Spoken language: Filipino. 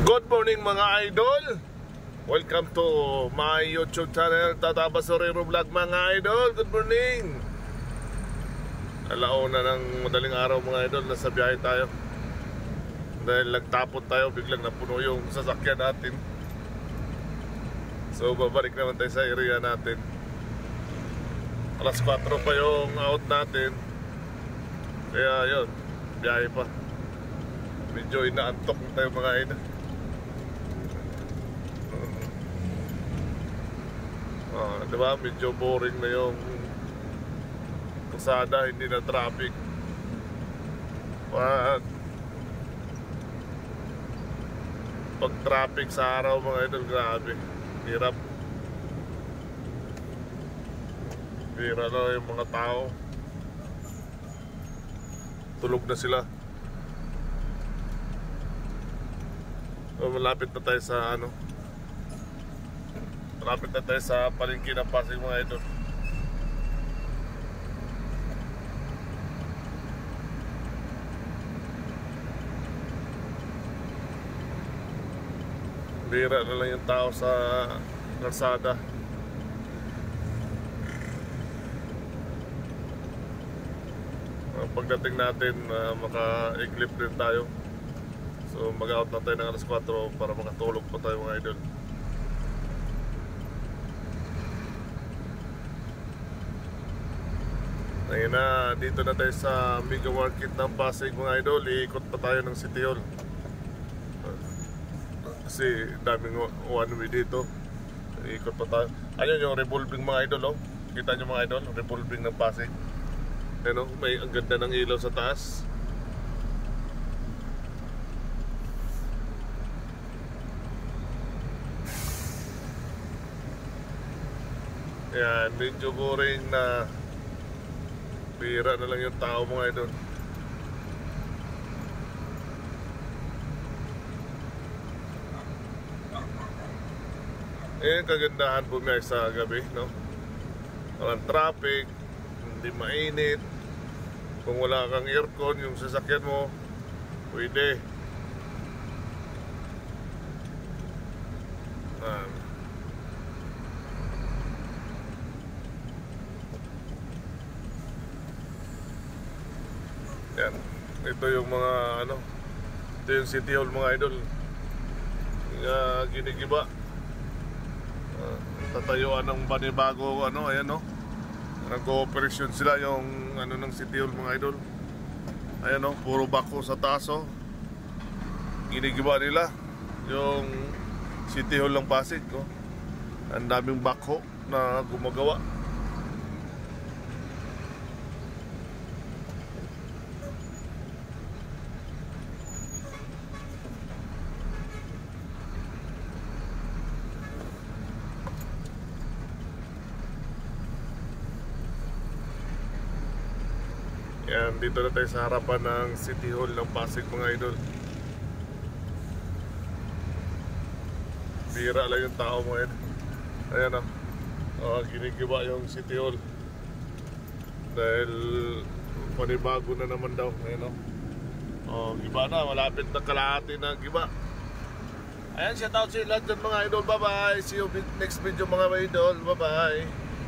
Good morning mga idol. Welcome to my YouTube channel, Tata Basurero Vlog mga idol. Good morning. Alauna ng madaling araw mga idol, nasa biyahe tayo. Dahil nagtapon tayo, biglang napuno yung sasakyan natin. So babalik naman tayo sa area natin. Alas 4 pa yung out natin. Kaya yun, biyahe pa. Medyo inaantok tayo mga idol. Diba? Medyo boring na yung kalsada, hindi na traffic. Pag traffic sa araw mga idol, grabe, hirap. Hira na yung mga tao. Tulog na sila. So, malapit na tayo sa malapit na tayo sa palengke ng Pasig mga idol. Bira na lang yung tao sa kalsada. Pagdating natin, maka-eglip din tayo. So mag-out na tayo ng alas 4 para makatulog pa tayo mga idol. Ngayon na, dito na tayo sa Mega Market ng Pasig mga idol. Iikot pa tayo ng City Hall kasi daming one way dito. Iikot pa tayo. Ayun yung revolving mga idol, oh. Kita nyo mga idol, revolving ng Pasig. Ano, may ang ganda ng ilaw sa taas. Yan, medyo boring na. Bira na lang yung tao mga idol. Eh, kagandahan bumiyahe sa gabi, no? Walang traffic, hindi mainit. Kung wala kang aircon, yung sasakyan mo, pwede. Yan. Ito yung mga ito yung City Hall mga idol. Ginigiba. Tatayuan ng banibago ayan no. Nag-ooperasyon sila yung ng City Hall mga idol. Ayan no, puro bako sa taas oh. Ginigiba nila yung City Hall ng Pasig oh. Ang daming bako na gumagawa. Yan, dito na tayo sa harapan ng City Hall ng Pasig mga idol. Bira lang yung tao mga idol. Ayan o, ginigiba yung City Hall dahil panibago na naman daw. Ayan o, giba na, malapit na kalahati na giba. Ayan, shout out sa lahat dyan mga idol. Bye bye, see you next video mga idol. Bye bye.